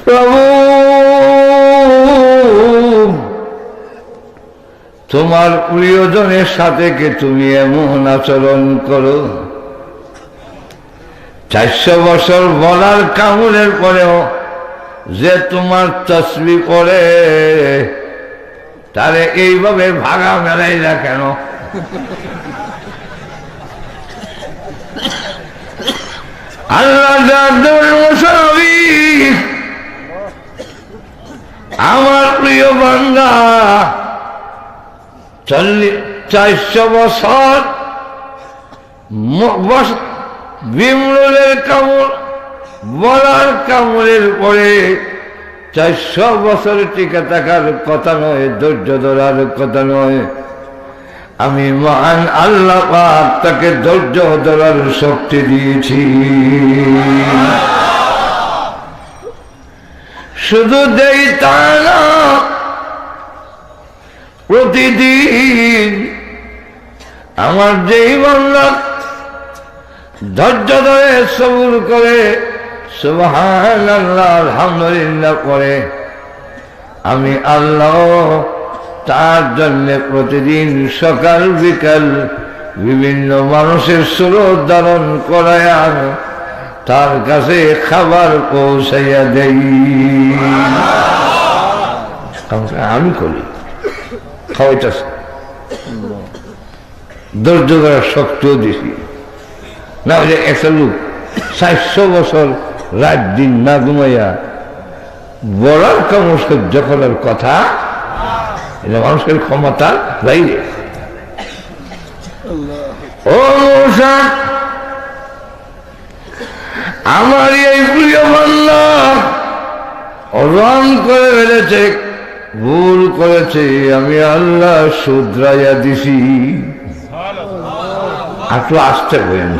প্রভু তোমার প্রিয়জনের সাথে কি তুমি এমন আচরণ করো? 400 বছর বলার কামড়ের পরেও যে তোমার তসবিহ করে তারে এইভাবে ভাগা মেলাইলা কেন? আল্লাহ আমার প্রিয় বান্দা 400 বছর বিমলের কামড় বলার কামড়ের পরে 400 বছর টিকে থাকার কথা নয়, ধৈর্য ধরার কথা নয়। আমি মহান আল্লাহ পাক তাকে ধৈর্য ধরার শক্তি দিয়েছি। শুধু দেই তা না, প্রতিদিন আমার যেই বান্দা ধৈর্য ধরে সবুর করে সুবহানাল্লাহ আলহামদুলিল্লাহ করে, আমি আল্লাহ তার জন্য প্রতিদিন সকাল বিকাল বিভিন্ন মানুষের সুরত ধারণ করায় তার কাছে খাবার পৌঁছাইয়া দেই। আমি করি, খাওয়াইতেছে, ধৈর্য ধরার শক্তিও দিছি না। যে একটা লোক 400 বছর রাত দিন না ঘুমাইয়া বলার কামড় সহ্য করার কথা, এটা মানুষের ক্ষমতার বাইরে। ও মূসা, আমার এই প্রিয় বান্দা রং করে ফেলেছে, ভুল করেছে, আমি আল্লাহ শুধরাইয়া দিছি। একটু আসতে বলেন,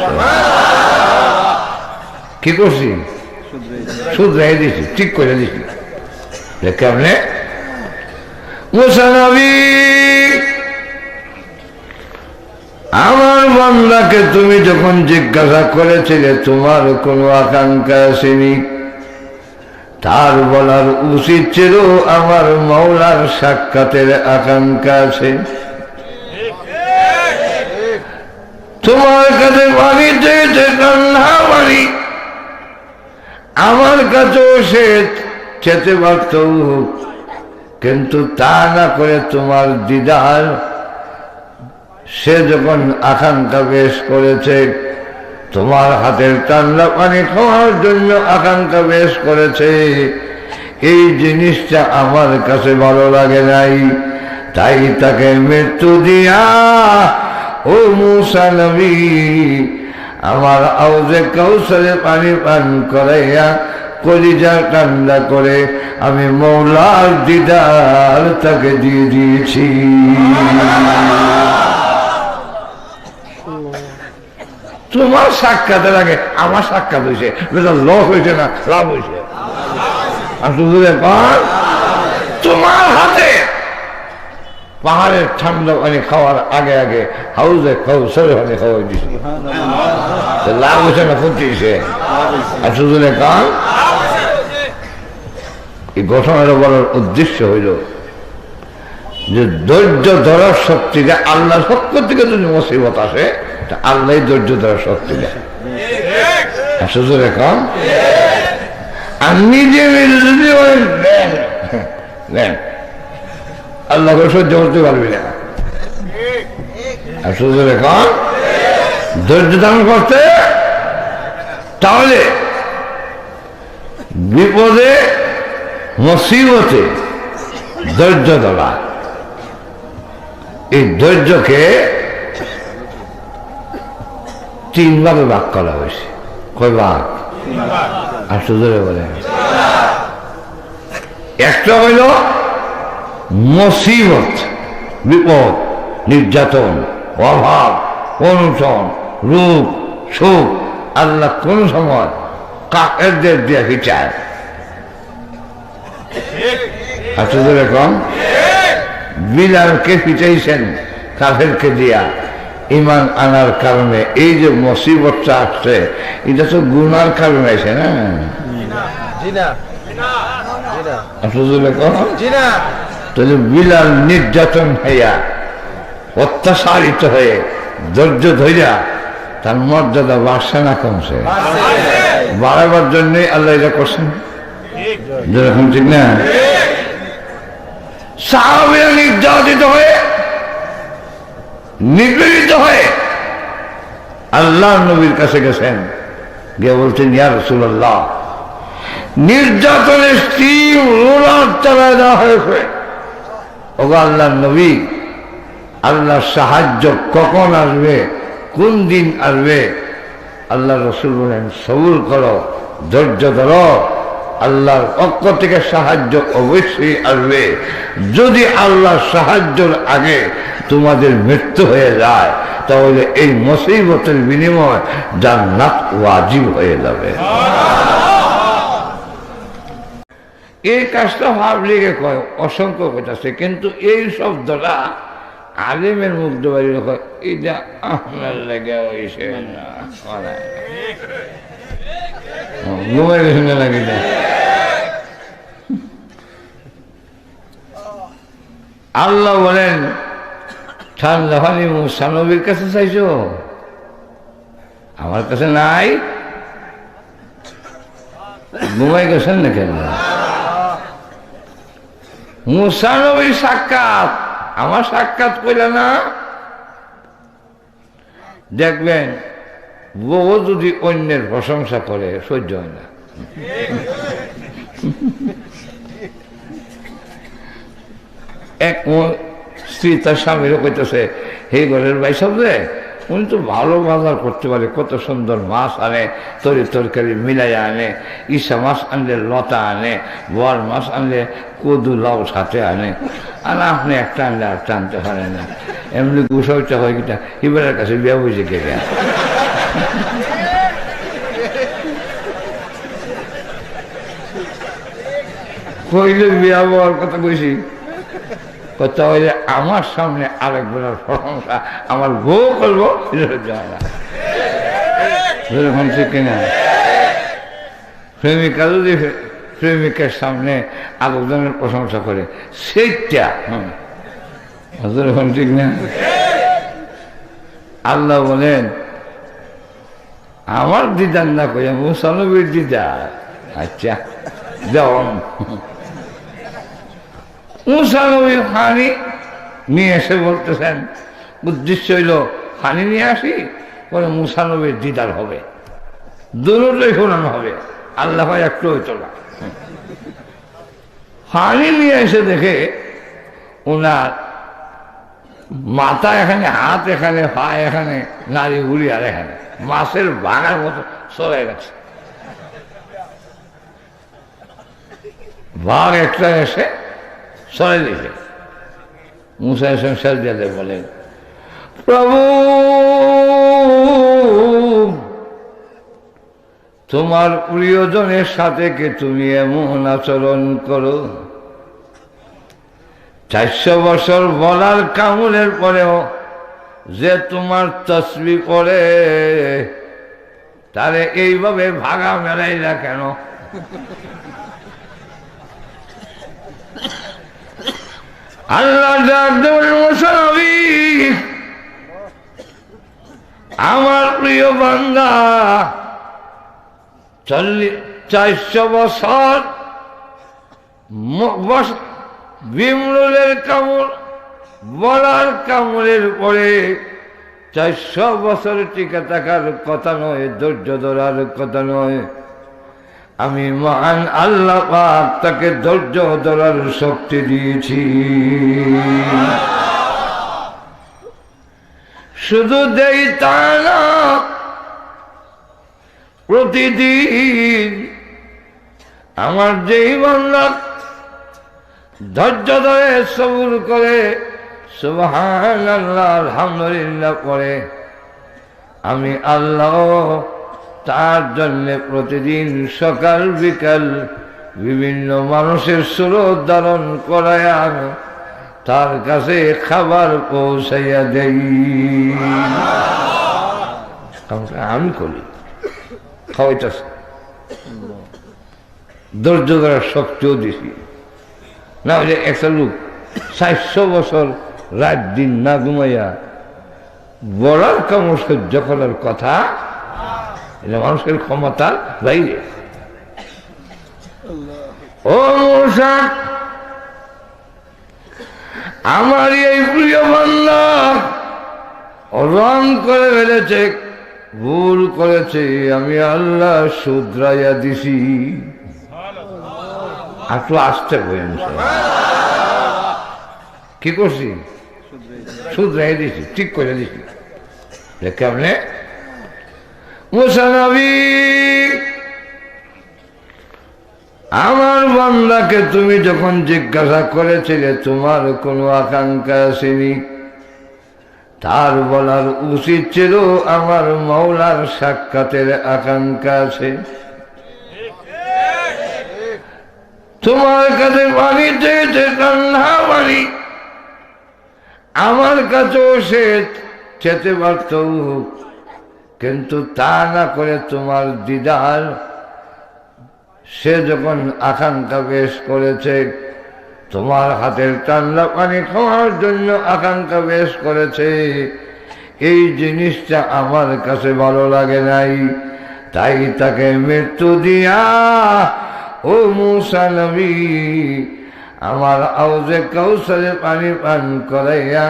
কি করছি? শুধরাই দিছি, ঠিক করে দিছি। কেমনে? মুসা নবী, আমার বান্দাকে তুমি যখন জিজ্ঞাসা করেছিলে তোমার কোনো আকাঙ্ক্ষা আসেনি, তার বলার উচিত ছিল আমার মওলার সাক্ষাতের আকাঙ্ক্ষা আছে। তোমার কাছে পানি চেয়েছে, ঠান্ডা পানি, আমার কাছেও সে চেতে পারত, কিন্তু তা না করে তোমার দিদার সে যখন আকাঙ্ক্ষা পেশ করেছে, তোমার হাতের ঠান্ডা পানি খাওয়ার জন্য আকাঙ্ক্ষা পেশ করেছে, এই জিনিসটা আমার কাছে ভালো লাগে নাই, তাই তাকে মৃত্যু দিয়া ও মূসা নবী আমার আউজে কাউসারে পানি পান করাইয়া কলিজা ঠান্ডা করে আমি মওলার দিদার তাকে দিয়ে দিয়েছি। তোমার সাক্ষাতের আগে আমার সাক্ষাৎ হয়েছে, লস হয়েছে না লাভ হয়েছে? আর শুধু তোমার হাতে পাহাড়ের ঠান্ডা পানি খাওয়ার আগে আগে হাউজে কাউসারে পানি খাওয়াই দিয়েছি, লাভ হয়েছে না ক্ষতি হয়েছে? আর শুধু কান এই ঘটনাটা বলার উদ্দেশ্য হইল যে ধৈর্য ধরার শক্তি দেয় আল্লাহর পক্ষ থেকে। যদি মুসিবত আসে তা আল্লাহ ধৈর্য ধরার শক্তি দেয়। শুধু কম আর নিজে যদি নেন আল্লাহ করে সহ্য করতে পারবি না। আর শুধু কম ধৈর্য ধারণ করতে, তাহলে বিপদে মুসিবতে ধৈর্য ধরা, এই ধৈর্যকে 3 ভাগে ভাগ করা হয়েছে। কয় ভাগ? আর শুধু বলে একটা হইল মুসিবত, বিপদ, নির্যাতন, অভাব, অনশন, রোগ, শোক, আল্লাহ কোন সময় কাফেরদের দিয়ে বিচার। আসলে এরকম বিলালকে পিটাইছেন কাফেরকে দিয়া ইমান আনার কারণে। এই যে মুসিবতটা আসছে এটা তো গুনার কারণে আছে না? তাহলে বিলাল নির্যাতন হইয়া অত্যাচারিত হয়ে ধৈর্য ধৈর্যা তার মর্যাদা বাড়ছে না কমছে? বাড়াবার জন্যই আল্লাহ এটা করছেন, যেরকম ঠিক না? সাহাবীরা নির্যাতিত হয়ে নিপীড়িত হয়ে আল্লাহ নবীর কাছে গেছেন, গিয়ে বলছেন, ইয়া রাসূলুল্লাহ, নির্যাতনের স্টিম রোলার চালায় দেওয়া হয়েছে। ওগো আল্লাহর নবী, আল্লাহর সাহায্য কখন আসবে, কোন দিন আসবে? আল্লাহ রসুল বলেন, সবুর করো, ধৈর্য ধরো, আল্লাহর পক্ষ থেকে সাহায্য অবশ্যই আসবে। যদি আল্লাহর সাহায্যের আগে তোমাদের মৃত্যু হয়ে যায়, তাহলে এই মুসিবতের বিনিময় জান্নাত ওয়াজিব হয়ে যাবে। এই কাজটা ভাবলে কয় অসংখ্য কইতাছে, কিন্তু এই শব্দটা আলেমের মুখ বাড়ি কয়, এটা আপনার লেগে হয়েছে না, ঘুমাই গেছে না লাগে না। আল্লাহ বলেন, ঠান্ডা পানি মুসা নবীর কাছে চাইছো, আমার কাছে নাই? ঘুমাই গেছেন না কেন? মুসা নবীর সাক্ষাৎ, আমার সাক্ষাৎ কইলা না? দেখবেন বউ যদি অন্যের প্রশংসা করে সহ্য হয় না। এক স্ত্রী তার স্বামীরও কইতেছে, হে ঘরের ভাই সব রে, উনি তো ভালো বাজার করতে পারে, কত সুন্দর মাছ আনে, তরকারি মিলাইয়া আনে, ইসা মাছ আনলে লতা আনে, বর মাছ আনলে কদু লাউ সাথে আনে, আর আপনি একটা আনলে আর টানতে পারে না। এমনি গুছাইতে হয় কিনা, এবারের কাছে বিয়া বুঝে কে গা কইলে বিয়া হওয়ার কথা কইছি, কথা হইলে আমার সামনে আরেকজনের প্রশংসা আমার বউ করবো, যায় না। কিনা প্রেমিকা যদি প্রেমিকার সামনে আরেকজনের প্রশংসা করে, সেইটা ঠিক না? আল্লাহ বলেন, আমার দিদার না কইয়া মুসা নবীর দিদার। আচ্ছা যাও, মুসা নবী পানি নিয়ে এসে বলতেছেন, উদ্দেশ্য হইল পানি নিয়ে আসি, পরে মুসা নবীর দিদার হবে, দুটোই ফোরানো হবে। আল্লাহ ভাই একটু হইত না। পানি নিয়ে এসে দেখে ওনার মাথা এখানে, হাত এখানে, পা এখানে, নারী ঘুরি আর এখানে, মাছের ভাঙার মতো চলে গেছে। বাঘ একটা এসে সরে দিয়েছে। মুসা এসে সাজদাতে বলেন, প্রভু তোমার প্রিয়জনের সাথে কে তুমি এমন আচরণ করো? 400 বছর বলার কামলের পরেও যে তোমার তসবিহ পড়ে, তারে এইভাবে ভাগা মেলাইলা কেন? আল্লাহ আমার প্রিয় বান্দা 400 বছর বিমরুলের কামড় বলার কামড়ের পরে 400 বছর টিকে থাকার কথা নয়, ধৈর্য ধরার কথা নয়। আমি মহান আল্লাহ পাক তাকে ধৈর্য ধরার শক্তি দিয়েছি। শুধু দেই তা না, প্রতিদিন আমার যেই বান্দা ধৈর্য ধরে সবুর করে, সুবহানাল্লাহ আলহামদুলিল্লাহ পড়ে, আমি আল্লাহ তার জন্য প্রতিদিন সকাল বিকাল বিভিন্ন মানুষের স্রোত ধারণ করায় তার কাছে খাবার পৌঁছাইয়া দেই। আমি করি, খাওয়াইতেছে। ধৈর্য ধরার শক্তিও দিছি। না হলে একটা লোক 400 বছর রাত দিন না ঘুমাইয়া বলার কাম সহ্য করার কথা, এটা মানুষের ক্ষমতার বাইরে। ও মূসা, আমার এই প্রিয় বান্দা রং করে ফেলেছে, ভুল করেছে, আমি আল্লাহ শুধরাইয়া দিছি। একটু আসতে বলেন, কি করছি? শুধরাই দিছি, ঠিক করে দিছি। কেমনে? মুসা নবী, আমার বান্দাকে তুমি যখন জিজ্ঞাসা করেছিলে তোমার কোনো আকাঙ্ক্ষা আসেনি, তার বলার উচিত ছিল আমার মওলার সাক্ষাতের আকাঙ্ক্ষা আছে। তোমার কাছে পানি চেয়েছে, ঠান্ডা পানি, আমার কাছেও সে চেতে পারত, কিন্তু তা না করে তোমার দিদার সে যখন আকাঙ্ক্ষা পেশ করেছে, তোমার হাতের ঠান্ডা পানি খাওয়ার জন্য আকাঙ্ক্ষা পেশ করেছে, এই জিনিসটা আমার কাছে ভালো লাগে নাই, তাই তাকে মৃত্যু দিয়া ও মূসা নবী আমার আউজে কাউসারে পানি পান করাইয়া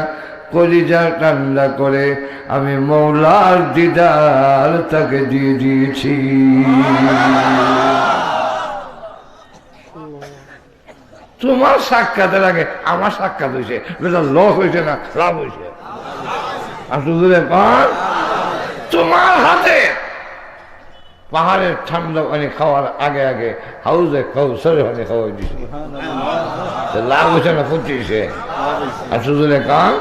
কলিজা ঠান্ডা করে আমি মওলার দিদার তাকে দিয়ে দিয়েছি। তোমার সাক্ষাতের আগে আমার সাক্ষাৎ হয়েছে, বেটা লস হয়েছে না লাভ হয়েছে? আর শুধু তোমার হাতে পাহাড়ের ঠান্ডা পানি খাওয়ার আগে আগে হাউজে কাউসারে পানি খাওয়াই দিছে, লাভ হয়েছে না ক্ষতি হয়েছে? আর শুধু কান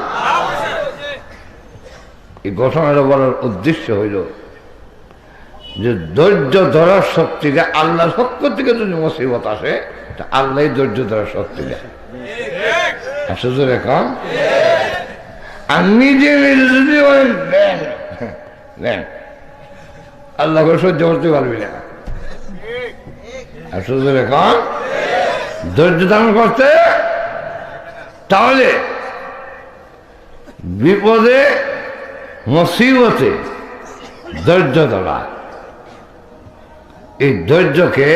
এই ঘটনাটা বলার উদ্দেশ্য হইল যে ধৈর্য ধরার শক্তিটা আল্লাহর পক্ষ থেকে যদি মুসিবত আসে, আল্লাহ ধৈর্য ধরার শক্তি দেয়। শুধু রেখা আর নিজে নিজে যদি নেন আল্লাহ করে সহ্য করতে পারবি না। আর শুধু রেখা ধৈর্য ধারণ করতে, তাহলে বিপদে মুসিবতে ধৈর্য ধরা, এই ধৈর্যকে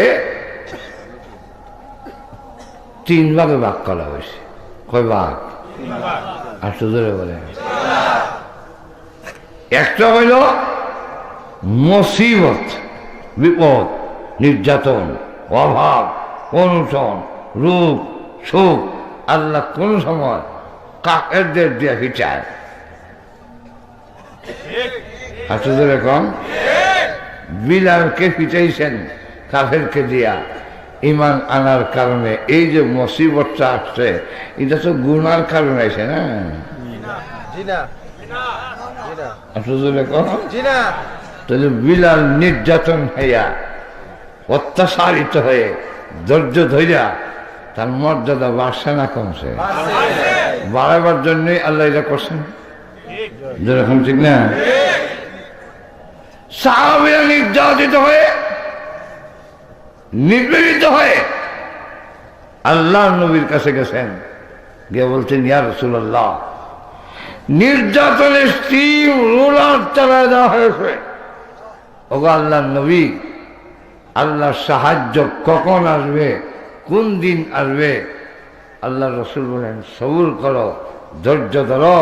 3 ভাগে ভাগ করা হয়েছে। কয় ভাগ? আর শুধু বলে একটা হইল মুসিবত, বিপদ, নির্যাতন, অভাব, অনশন, রোগ, শোক, আল্লাহ কোন সময় কাফেরদের দিয়ে হিচায়। আর শুধু এরকম বিলালকে পিটাইছেন কাফেরকে দিয়া ইমান আনার কারণে। এই যে মুসিবতটা আসছে এটা তো গুনার কারণে আসে না? তাহলে বিলাল নির্যাতন হইয়া অত্যাচারিত হয়ে ধৈর্য ধৈর্যা তার মর্যাদা বাড়ছে না কমছে? বাড়াবার জন্যই আল্লাহ এটা করছেন, যেরকম ঠিক না? সাহাবীরা নির্যাতিত হয়ে নিপীড়িত হয়ে আল্লাহ নবীর কাছে গেছেন, গিয়ে বলছেন ইয়া রাসূলুল্লাহ, নির্যাতনের স্টিম রোলার চালায় দেওয়া হয়েছে, ওগো আল্লাহর নবী, আল্লাহর সাহায্য কখন আসবে, কোন দিন আসবে? আল্লাহ রসুল বলেন সবুর করো, ধৈর্য ধরো,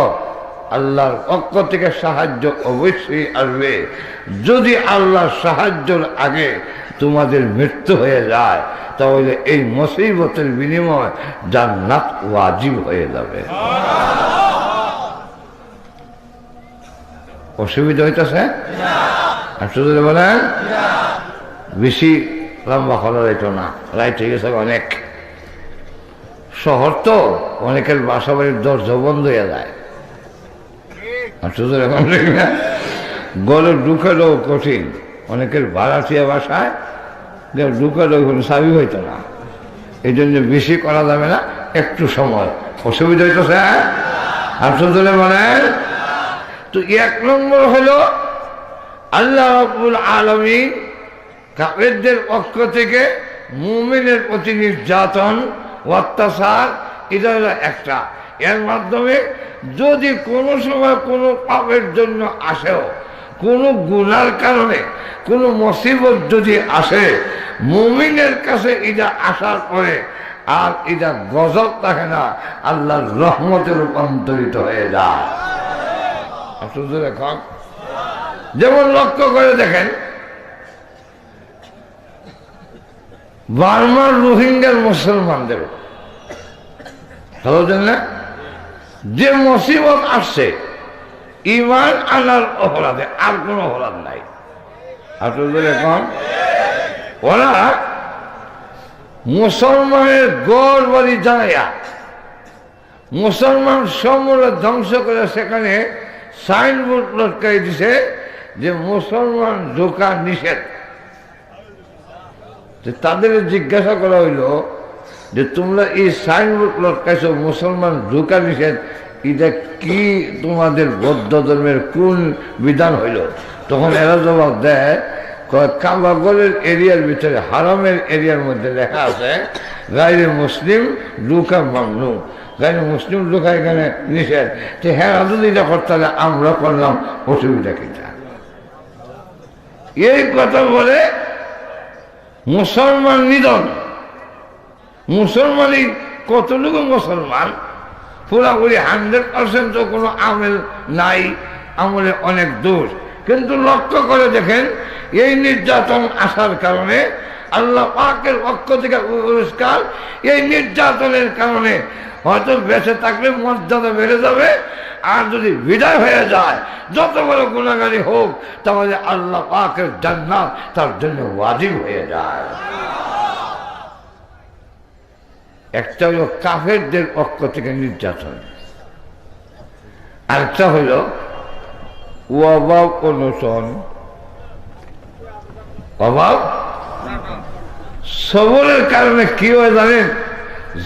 আল্লাহর পক্ষ থেকে সাহায্য অবশ্যই আসবে। যদি আল্লাহর সাহায্যের আগে তোমাদের মৃত্যু হয়ে যায় তাহলে এই মুসিবতের বিনিময় জান্নাত ওয়াজিব হয়ে যাবে। অসুবিধা হইতেছে? আর শুধু বলেন বেশি লম্বা খোলা রাইত না, রাইট হয়ে গেছে অনেক। শহর তো অনেকের বাসা বাড়ির দরজা বন্ধ হয়ে যায়। আর শুধু এখন গলে ঢুকালেও কঠিন, অনেকের ভাড়াটিয়া বাসায় ঢুকালেও কোনো চাবি হইতো না, এই জন্য বেশি করা যাবে না, একটু সময়। অসুবিধা হইতেছে? আর শুধু বলেন তো 1 নম্বর হলো আল্লাহ রাব্বুল আলামিন কাফেরদের পক্ষ থেকে মুমিনের প্রতি নির্যাতন অত্যাচার এটা হলো একটা। এর মাধ্যমে যদি কোনো সময় কোনো পাপের জন্য আসেও, কোনো গুনার কারণে কোনো মুসিবত যদি আসে, মুমিনের কাছে এটা আসার পরে আর এটা গজব থাকে না, আল্লাহর রহমতে রূপান্তরিত হয়ে যায়। এখন যেমন লক্ষ্য করে দেখেন, বার্মার রোহিঙ্গার মুসলমানদের না যে মুসিবত আসছে ঈমান আনার অপরাধে, আর কোন অপরাধ নাই। আপনাদের এখন ওরা মুসলমানের গড় বাড়ি জানাইয়া মুসলমান সমূলে ধ্বংস করে সেখানে সাইনবোর্ড লটকাই দিছে যে মুসলমান ঢোকা নিষেধ। তাদের জিজ্ঞাসা করা হইল যে তোমরা এই সাইনবোর্ড লটকাইছ মুসলমান ঢোকা নিষেধ, এটা কি তোমাদের বৌদ্ধ ধর্মের কোন বিধান হইল? তখন এরা জবাব দেয়, কাবাগরের এরিয়ার ভিতরে হারামের এরিয়ার মধ্যে লেখা আছে গায়রে মুসলিম ঢোকা মামনু, গায়রে মুসলিম ঢোকা এখানে নিষেধ। হ্যাঁ, যদি এটা করতে হলে আমরা করলাম, অসুবিধা কিনা? এই কথা বলে মুসলমান নিধন। মুসলমানই কতটুকু মুসলমান? পুরাপুরি 100% কোনো আমল নাই, আমলে অনেক দোষ। কিন্তু লক্ষ্য করে দেখেন, এই নির্যাতন আসার কারণে আল্লাহ পাকের পক্ষ থেকে পুরস্কার, এই নির্যাতনের কারণে হয়তো বেঁচে থাকলে মর্যাদা বেড়ে যাবে, আর যদি বিদায় হয়ে যায় যত বড় গুনাহগারী হোক, তাহলে আল্লাহ পাকের জান্নাত তার জন্য ওয়াজিব হয়ে যায়। একটা হলো কাফেরদের পক্ষ থেকে নির্যাতন, আরেকটা হইল অভাব অনশন। অভাব সবরের কারণে কি হয় জানেন?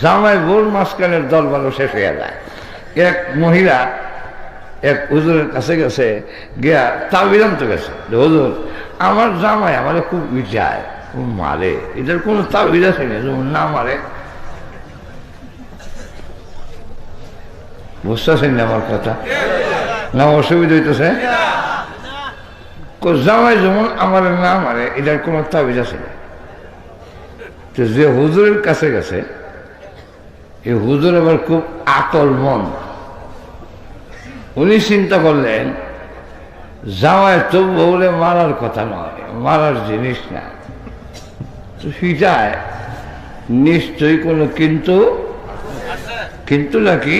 জামাই বোর মাঝখানের দরবারও শেষ হয়ে যায়। এক মহিলা এক হুজুরের কাছে গেছে, গিয়া তাবিজ আনতে গেছে, হুজুর আমার জামাই আমারে খুব বিচায়, মারে, এটার কোনো তাবিজ আছে না মারে? বুঝতেছেন না আমার কথা? না অসুবিধা হইতেছে? জামাই যেমন আমার না মারে, এটার কোনো তাবিজ আছে না? যে হুজুরের কাছে গেছে, এই হুজুর আবার খুব আকল মন। উনি চিন্তা করলেন জামাই তো বলে মারার কথা নয়, মারার জিনিস না, তো সেটায় নিশ্চয়ই কোনো কিন্তু নাকি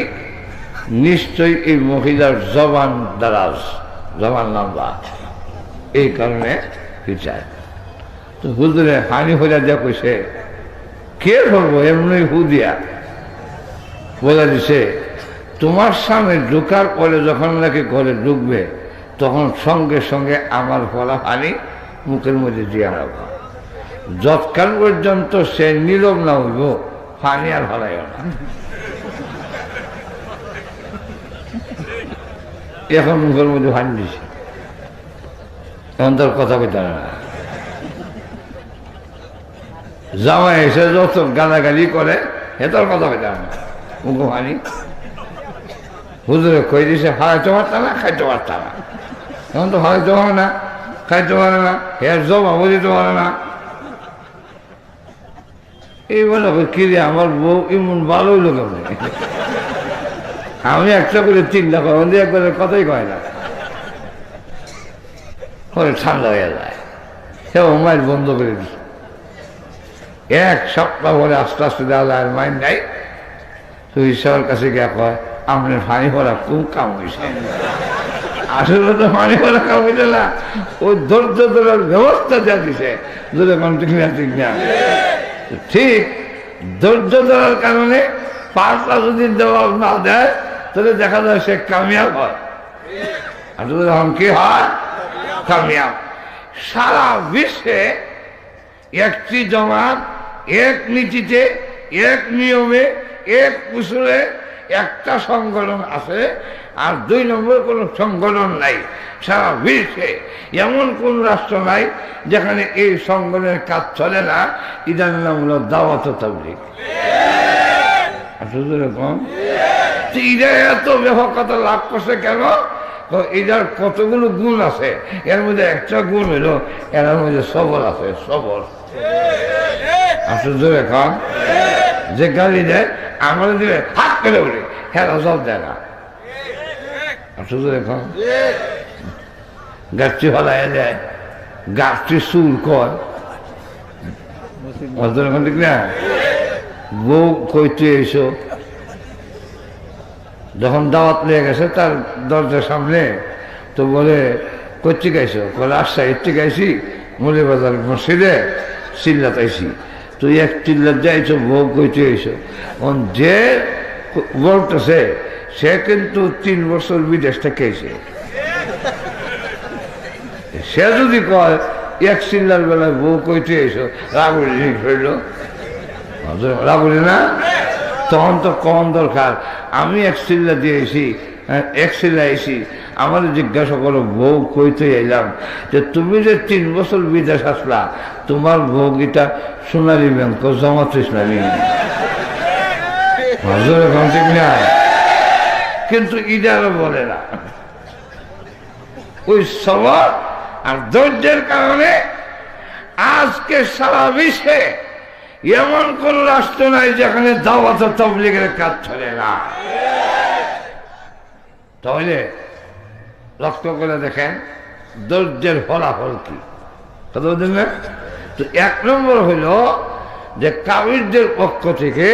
নিশ্চয়ই এই মহিলার জবান দারাজ, জবান লম্বা, এই কারণে বিচার। তো হুজুরে হানি হইয়া দিয়া কইছে, কে করবো এমনি হু দিয়া বলে দিছে, তোমার সামনে ঢুকার পরে যখন নাকি ঘরে ঢুকবে, তখন সঙ্গে সঙ্গে আমার ফলা পানি মুখের মধ্যে দিয়ে রাখবো, যৎকাল পর্যন্ত সে নীরব না হইব পানি আর ফলাইও না। এখন মুখের মধ্যে পানি দিছে, এখন তোর কথা কইতে না। জামাই এসে যত গালাগালি করে, এ তোর কথা কইতে না, মুখ পানি। হুজুরে কই দিছে খাইতে পারতাম না, খাইতে পারতাম না, এখন তো খাইতে পারে না, খাইতে পারে না, এর জবাব দিতে পারে না। এই বলে কি রে আমার বউ এমন ভালো হইল কেমন? আমি একটা করে 3 লাখ একবারে কথাই কয় না, পরে ঠান্ডা হয়ে যায়, সে মাইল বন্ধ করে দিই। 1 সপ্তাহ পরে আস্তে আস্তে দেওয়া যায়, মাইন্ড নাই। তো ঈশ্বরের কাছে গিয়ে কয়, আপনার পানি ভরা খুব কাম হয়েছে। আসলে তো পানি ভরা কাম হয়েছে না, ওই ধৈর্য ধরার ব্যবস্থা দেওয়া দিছে। ঠিক ধৈর্য ধরার কারণে পাঁচটা যদি জবাব না দেয়, তাহলে দেখা যায় সে কামিয়াব হয়। আসলে যখন কি হয়? কামিয়াব। সারা বিশ্বে একটি জমাত, এক নীতিতে, এক নিয়মে, এক উসুলে একটা সংগঠন আছে আর 2 নম্বর কোনো সংগঠন নাই। সারা বিশ্বে এমন কোন রাষ্ট্র নাই যেখানে এই সংগঠনের কাজ চলে না। এটার নাম হলো দাওয়াত তাবলীগ। এরকম এরা এত ব্যাপকতা লাভ করছে কেন? এটার কতগুলো গুণ আছে, এর মধ্যে একটা গুণ হলো এর মধ্যে সবর আছে। সবর আসলে এখন যে গাড়ি দেয় আমাদের দিলে হাত করে উঠে হেরা জব দেয় না। আসলে এখন গাছটি ফলাই দেয়, গাছটি চুল কর ঠিক না। বউ কইতে এসো, যখন দাওয়াত নিয়ে গেছে তার দরজার সামনে, তো বলে কইতে গাইছো? বলে রাজশাহীতে গাইছি, মৌলভীবাজার মসজিদে চিল্লাত আইছি। তুই এক চিল্লাত যাইছো, বউ কইতে এসো। যে বলতেছে সে কিন্তু 3 বছর বিদেশ থেকে এসে, সে যদি কয় এক চিল্লার বেলায় বউ কইতে এসো, রাগুলি ফেললো, রাগুলি না? তখন তো কম দরকার। আমি এক চিল্লা দিয়েছি, এক চিল্লা এসি, আমাদের জিজ্ঞাসা করো বউ কইতে এলাম যে তুমি যে 3 বছর বিদেশ আসলা, তোমার বউ গীতা সোনালী ব্যাংক জামাত ইসলামী। এখন ঠিক না, কিন্তু ইদারও বলে না। ওই সবর আর ধৈর্যের কারণে আজকে সারা বিশ্বে এমন কোন রাষ্ট্র নাই যেখানে দাওয়াত তাবলীগের কাজ চলে না। তাহলে লক্ষ্য করে দেখেন ধৈর্যের ফলাফল কি। কথা বলছেন না? তো 1 নম্বর হইল যে কাফিরদের পক্ষ থেকে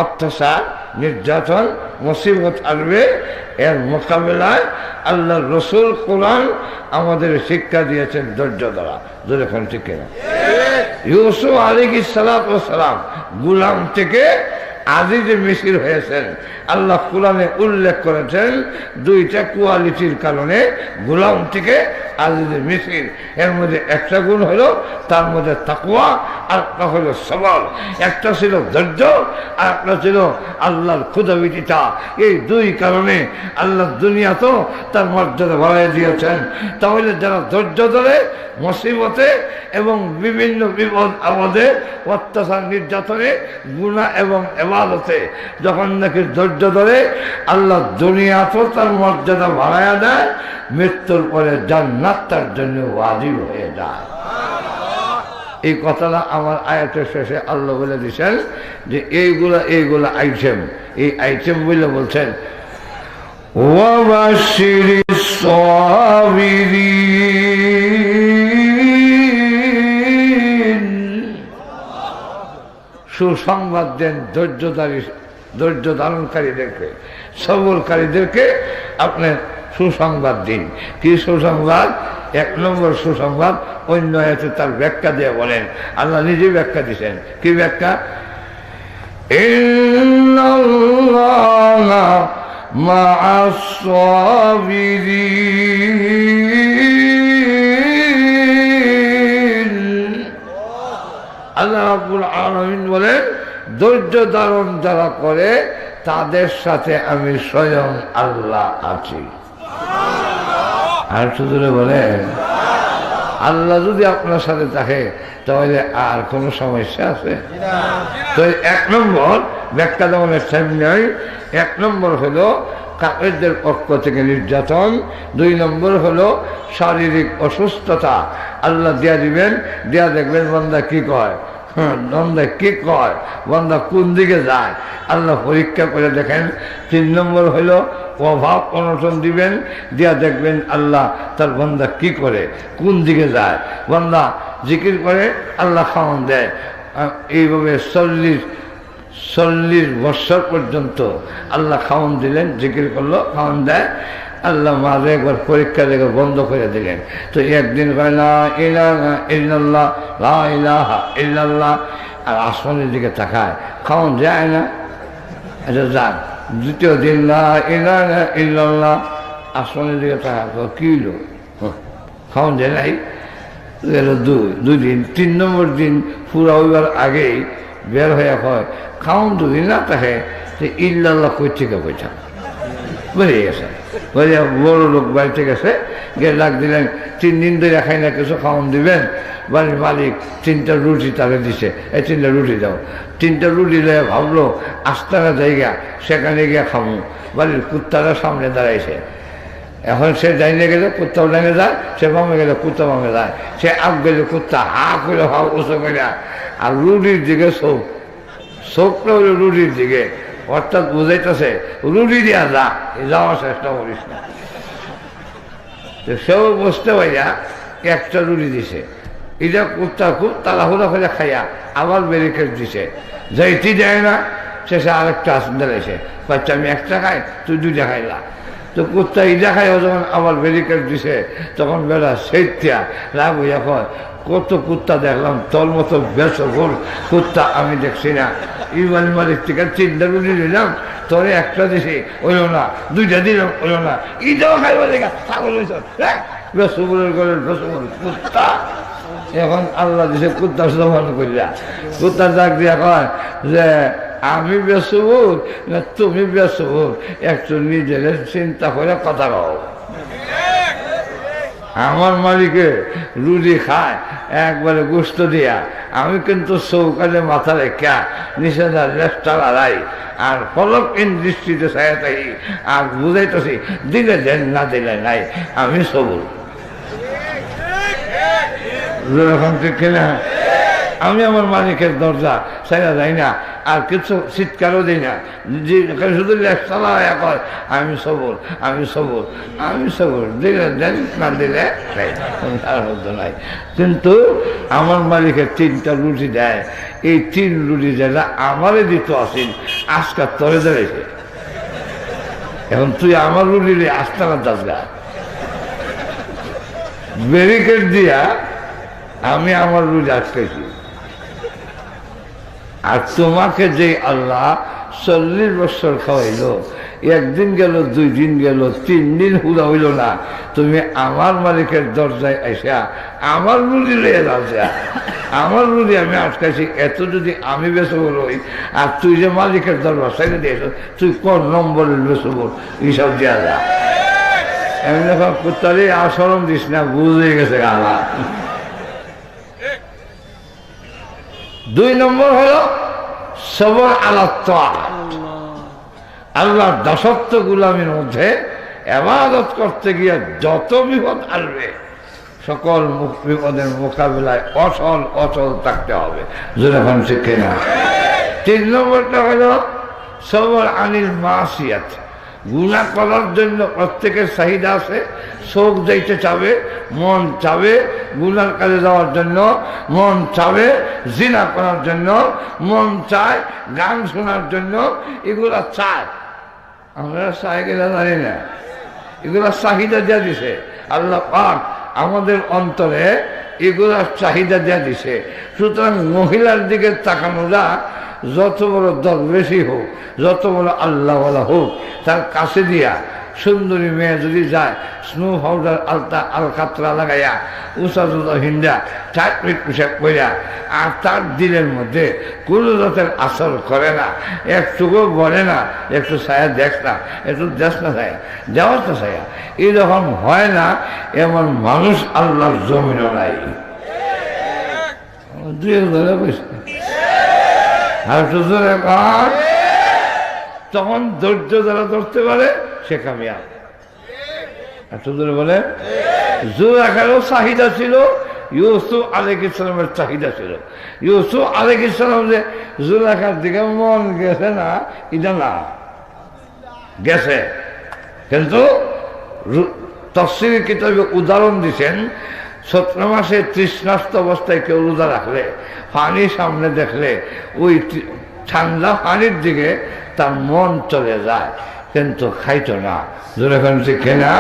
অত্যাচার, নির্যাতন, মুসিবত আসবে, এর মোকাবেলায় আল্লাহর রসুল কোরআন আমাদের শিক্ষা দিয়েছেন ধৈর্য দ্বারা। যখন ঠিক না, ইউসুফ আলাইহিস সালাম গুলাম থেকে আজিজে মিসর হয়েছেন। আল্লাহ কোরআনে উল্লেখ করেছেন 2টা কোয়ালিটির কারণে গোলাম থেকে আজিজে মিসর। এর মধ্যে একটা গুণ হলো তার মধ্যে তাকওয়া, আর একটা হলো সবর। একটা ছিল ধৈর্য, আর একটা ছিল আল্লাহর খুদাবিদিতা। এই 2 কারণে আল্লাহ দুনিয়াতেও তার মর্যাদা বাড়াই দিয়েছেন। তাহলে যারা ধৈর্য ধরে মুসিবতে এবং বিভিন্ন বিপদ আপদে, অত্যাচার, নির্যাতনে, গুনাহ এবং ইবাদতে যখন নাকি ধৈর্য ধরে, আল্লাহ দুনিয়াতেও তার মর্যাদা বাড়ায়া দেয়, মৃত্যুর পরে জান্নাত তার জন্য ওয়াজিব হয়ে যায়। এই কথাটা আমার আয়াতের শেষে আল্লাহ বলে দিচ্ছেন যে এইগুলা আইটেম, এই আইটেম বলে বলছেন ওয়াবাশশিরিস সাবিরিন, সুসংবাদ দেন ধৈর্য ধারণকারীদেরকে, সবরকারীদেরকে আপনি সুসংবাদ দিন। কি সুসংবাদ? 1 নম্বর সুসংবাদ অন্য আয়াতে তার ব্যাখ্যা দিয়ে বলেন, আল্লাহ নিজে ব্যাখ্যা দিচ্ছেন। কি ব্যাখ্যা? ইন্নাল্লাহা মা'আস সাবিরিন। আল্লাহ রাব্বুল আলামিন বলেন ধৈর্য ধারণ যারা করে তাদের সাথে আমি স্বয়ং আল্লাহ আছি। আর শুধু বলেন আল্লাহ যদি আপনার সাথে থাকে তাহলে আর কোনো সমস্যা আছে? তো 1 নম্বর ব্যাখ্যা দেওয়ার টাইম নেই। 1 নম্বর হলো কাফেরদের পক্ষ থেকে নির্যাতন। 2 নম্বর হলো শারীরিক অসুস্থতা আল্লাহ দিয়া দিবেন, দিয়া দেখবেন বান্দা কি কয়, বান্দা কি কয়, বান্দা কোন দিকে যায় আল্লাহ পরীক্ষা করে দেখেন। 3 নম্বর হলো অভাব অনটন দিবেন, দিয়া দেখবেন আল্লাহ তার বান্দা কি করে, কোন দিকে যায়। বান্দা জিকির করে আল্লাহ খাওয়ান দেয়। এইভাবে 40 বছর পর্যন্ত আল্লাহ খাওয়ান দিলেন, জিকির করলো, খাওয়ান দেয়। আল্লাহ মাঝে একবার পরীক্ষা দেখে বন্ধ করে দিলেন। তো একদিন কয় লা ইলাহা ইল্লাল্লাহ, লা ইলাহা ইল্লাল্লাহ, আর আসমানের দিকে তাকায়, খাওয়ান যায় না, এটা যান। 2য় দিন লা ইলাহা ইল্লাল্লাহ, আসমানের দিকে তাকায়, কি হলো, খাওয়ান যায় নাই। 2 দিন। 3 নম্বর দিন পুরা হইবার আগেই বের হয়ে হয় খাউন যদি না থাকে যে ইল্লাল্লাহ কই থেকে বইটা বেরিয়ে গেছে। বলে বড় লোক বাড়িতে গেছে, গিয়ে ডাক দিলেন 3 দিন ধরে খাই না, কিছু খাওয়ান দিবেন? বাড়ির মালিক 3টা রুটি তাকে দিছে, এই 3টা রুটি দাও। 3টা রুটি দিয়ে ভাবলো আস্তানা জায়গা, সেখানে গিয়ে খাবো। বাড়ির কুত্তারা সামনে দাঁড়াইছে, এখন সে ডাইনে গেলে কুত্তাও ডাইনে যায়, সে বামে গেলে কুত্তা বামে যায়, সে আগ গেলে কুত্তা হা করে হা উঁচু করে, আর রুটির দিকে চোখটা হইল রুটির দিকে, অর্থাৎ বুঝাইতেছে রুটি দিয়া যা, যাওয়ার চেষ্টা করিস না। সেও বুঝতে পাইয়া একটা রুটি দিছে, এটা কুত্তা খুব তাড়াহুড়া করে খাইয়া আবার ব্যারিকেড দিছে, যাইতে দেয় না, শেষে আরেকটা আসন দিয়েছে, বাচ্চা আমি একটা খাই, তুই 2টা খাইলা। তো কুত্তা ইটা খাইও যখন আবার ব্যারিকেড দিছে, তখন বেলা সেইটা লাভ হইয়া কয়, কত কুত্তা দেখলাম, তোর মতো বেসফল কুত্তা আমি দেখছি না। ইমানি মালিক থেকে 3টা রুটি দিলাম, তোরে একটা দিছি হইল না, 2টা দিলাম হইল না, ইটাও খাইবা দেখা ছাগল হয়েছ বেসফলের ঘরের বেসফল কুত্তা। এখন আল্লাহ দিছে কুত্তার সমান করিয়া, কুত্তার ডাক দিয়া কয় যে আমি বেসফল না তুমি বেসফল, একটু নিজের চিন্তা করে কথা কও। আমার মালিকে রুটি খায় একবারে গোস্ত দিয়া, আমি কিন্তু চৌকালে মাথা রেখা নিষেধার রেস্টা লড়াই আর ফলক দৃষ্টিতে ছায়া থাকি আর বুঝাইতেছি, দিলে দেন না দিলে নাই, আমি সবল। ঠিক কিনা? আমি আমার মালিকের দরজা ছাইয়া যাই না, আর কিছু চিৎকারও দিই না, শুধু লেখা কয় আমি সবল, আমি সবল, আমি সবল, দিলে দেন না দিলে তার মধ্যে নাই। কিন্তু আমার মালিকের 3টা রুটি দেয়, এই 3 রুটি যেটা আমারে দিত আসিল, আজকাল তরে দাঁড়াইছে। এখন তুই আমার রুটি দিয়ে আস্তানা দাস গা ব্যারিকেড দিয়া, আমি আমার রুটি আটকাইছি। আর তোমাকে যে আল্লাহ 40 বছর খাওয়াইল, 1 দিন গেল, 2 দিন গেল, 3 দিন হুদা হইল না, তুমি আমার মালিকের দরজায় আইসা আমার রুটি লইয়া যাও, আমার রুটি আমি আটকাইছি। এত যদি আমি বেসবল হই, আর তুই যে মালিকের দরজা সাইডে দিয়েছ, তুই কোন নম্বরের বেসবল এইসব দেওয়া যা। এমনি যখন কুত্তারে আচরণ দিস না, বুঝে গেছে আল্লাহ। 2 নম্বর হলো সবর আলা তাআত, আল্লাহর দাসত্ব গুলামের মধ্যে ইবাদত করতে গিয়ে যত বিপদ আসবে, সকল বিপদের মোকাবিলায় অচল থাকতে হবে। যেরকম শিখে না। 3 নম্বরটা হলো সবর আনিল মাসিয়াত, গুনাহ করার জন্য প্রত্যেকের চাহিদা আছে, চোখ যাইতে চাবে, মন চাবে গুনার কাজে যাওয়ার জন্য, মন চাবে জিনা করার জন্য, মন চায় গান শোনার জন্য, এগুলা চায়। আমরা চাই কিনা জানি না, এগুলা চাহিদা দেওয়া দিছে আল্লাহ পাক আমাদের অন্তরে, এগুলার চাহিদা দেওয়া দিছে। সুতরাং মহিলার দিকে তাকানোরা যত বড় দরবেশই হোক, যত বড় আল্লাহওয়ালা হোক, তার কাছে দিয়া সুন্দরী মেয়ে যদি যায়, স্নো পাউডার আলতা আলকাতরা লাগাইয়া, উঁচা জুতা হিন্দা, টাইট পিট পোশাক পরিয়া, আর তার দিলের মধ্যে কোনো জাতের আসর করে না, একটুকুও বলে না একটু ছায়া দেখ না, একটু দেখ না ছায়া, দেওয়ার তো ছায়া, এরকম হয় না, এমন মানুষ আল্লাহর জমিনও নাই। 2000 পয়সা আর তখন ধৈর্য যারা ধরতে পারে সে কামিয়াব। বলে জুলাইখারও চাহিদা ছিল, ইউসুফ আলাইহিস সালামের চাহিদা ছিল। ইউসুফ আলাইহিস সালাম যে জুলাইখার দিকে মন গেছে না, এটা না গেছে, কিন্তু তাফসীর কিতাবে উদাহরণ দিচ্ছেন, 17 মাসে তৃষ্ণার্ত অবস্থায় কেউ রোজা রাখলে, পানি সামনে দেখলে, ওই ঠান্ডা পানির দিকে তার মন চলে যায়, কিন্তু খাইতো না। যখন শিখে না,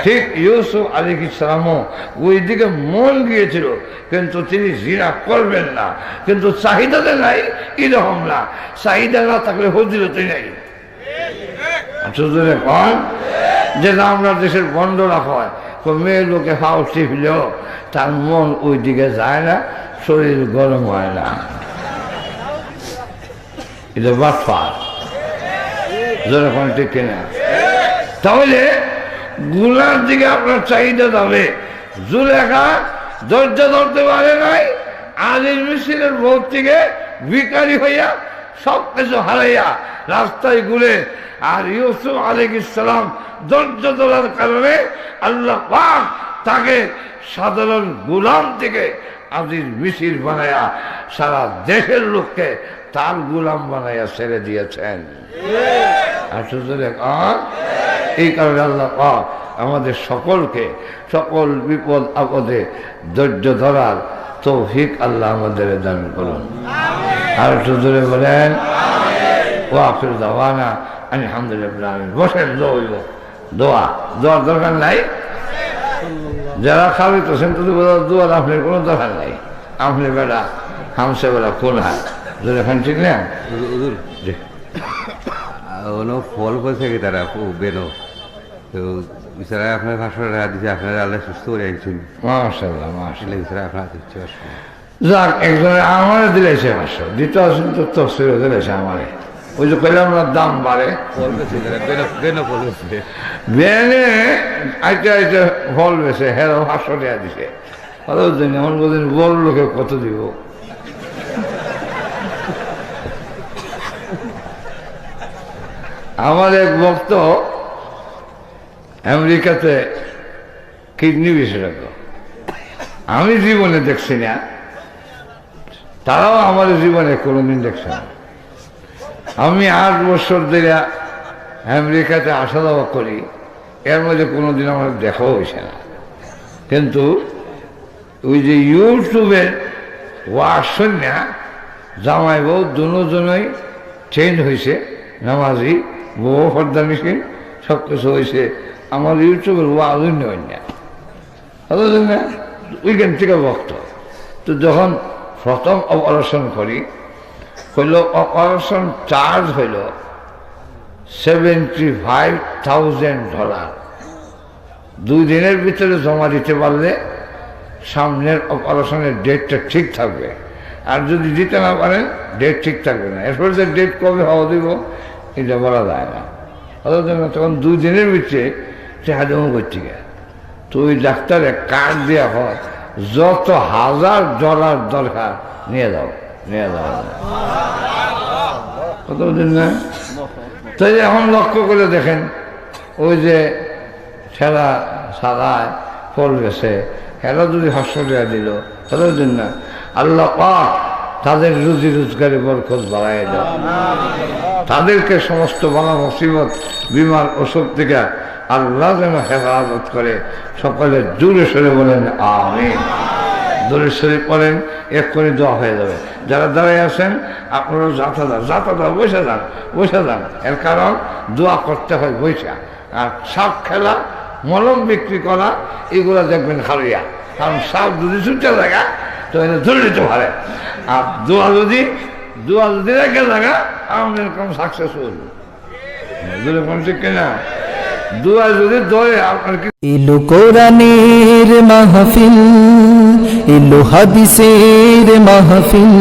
ঠিক ইউসুফ আলাইহিস সালামও ওই দিকে মন গিয়েছিল, কিন্তু তিনি জিনা করবেন না, কিন্তু চাহিদাতে নাই। এরকম না, চাহিদা না থাকলে হজিরতই নাই। কন যেটা আমরা দেশের বন্ধরা হয়, মেয়ে লোকে হাও টিপলেও তার মন ওই দিকে যায় না, শরীর গরম হয় না। এটা বাটফার, যখন ঠিক কিনা? তাহলে গুনার দিকে আপনার চাহিদা যাবে। জুলেখা ধৈর্য ধরতে পারে নাই, আলীর মিছিলের ভোট থেকে ভিখারি হইয়া সব কিছু হারাইয়া রাস্তায় ঘুরে। আর ইউসুফ আলাইহিস সালাম ধৈর্য ধরার কারণে আল্লাহ পাক তাকে সাধারণ গোলাম থেকে আলীর মিছিল বানায়া সারা দেশের লোককে তার গোলাম বানাইয়া ছেড়ে দিয়েছেন। এই কারণে আল্লাহ পাক আমাদের সকলকে সকল বিপদ আপদে ধৈর্য ধরার তৌফিক আল্লাহ আমাদের দান করুন। আর একটু জোরে বলেন ওয়াফির দাওয়ানা আলহামদুলিল্লাহ। বসেন, দোয়া দোয়ার দরকার নাই। যারা খাবি তো সেন্টু দোয়ার আপনার কোনো দরকার নাই। আপনি বেড়া হামসে বেড়া কোন হাত জোরে খান, ঠিক না? ফল বলছে কি তারা বেনো তো বিচারা আপনার ভাষণ দিচ্ছে, আপনারা আল্লাহ সুস্থ করে আনছেন। মাশাআল্লাহ মাশাআল্লাহ। বিচারা আপনার দিচ্ছে যাক, একজনে আমারে দিলেছে 500, দ্বিতীয় আসেন তো তফসিল দিলেছে আমারে। ওই যে কইলাম না দাম বাড়ে, বেনে আইতে আইতে ফল বেছে হেরো 500 টাকা দিছে। এমন বলছেন বড় লোকে কত দিব? আমার এক ভক্ত আমেরিকাতে কিডনি বিশেষজ্ঞ, আমি জীবনে দেখছি না, তারাও আমার জীবনে কোনোদিন দেখছে না। আমি 8 বছর ধরে আমেরিকাতে আসা যাওয়া করি, এর মধ্যে কোনোদিন আমার দেখাও হয়েছে না। কিন্তু ওই যে ইউটিউবের ওয়াজ শুনে জামাই বউ দুজনই চেঞ্জ হয়েছে, নামাজি বউ ফর্দা মিশিন সব কিছু হয়েছে। আমার ইউটিউবের ওয়াজ হয় না, ওইখান থেকে ভক্ত। তো যখন প্রথম অপারেশন করি হইল, অপারেশন চার্জ হইল $75,000। 2 দিনের ভিতরে জমা দিতে পারলে সামনের অপারেশনের ডেটটা ঠিক থাকবে, আর যদি দিতে না পারেন ডেট ঠিক থাকবে না। এরপর যে ডেট কবে হওয়া দিব এটা বলা যায় না। তখন 2 দিনের ভিতরে চেহাদেমো করতে গেছে। তো ওই ডাক্তারে কার্ড দেওয়া হয়, যত $1000 দরকার নিয়ে যাও, নিয়ে যাও। কতদিন না? তাই এখন লক্ষ্য করে দেখেন, ওই যে ছেঁড়া সাদায় ফল গেছে, এরা যদি 500 টাকা দিল, কতদিন না? আল্লাহ পাক তাদের রুজি রোজগারে বরকত বাড়ায় দাও, তাদেরকে সমস্ত বালা মুসিবত বিমার ওষুধ থেকে আল্লাহ যেন হেফাজত করে। সকলে জোরে সরে বলেন আমিন। জোরে সরে পড়েন, এক করে দোয়া হয়ে যাবে। যারা দাঁড়ায় আছেন আপনারা যাতা দাও, বসে যান। এর কারণ দোয়া করতে হয় বৈশা। আর সাপ খেলা, মলম বিক্রি করা, এগুলা দেখবেন খালিয়া। কারণ সাপ যদি ছুটে জায়গা তো এটা ধরে দিতে পারে। আর দোয়া যদি রেখে জায়গা আমাদের কম সাকসেসফুল। ঠিক কিনা? দোয়া যদি ধরে আপনার এলো কোরআনের মাহফিল, এলো হাদিসের মাহফিল।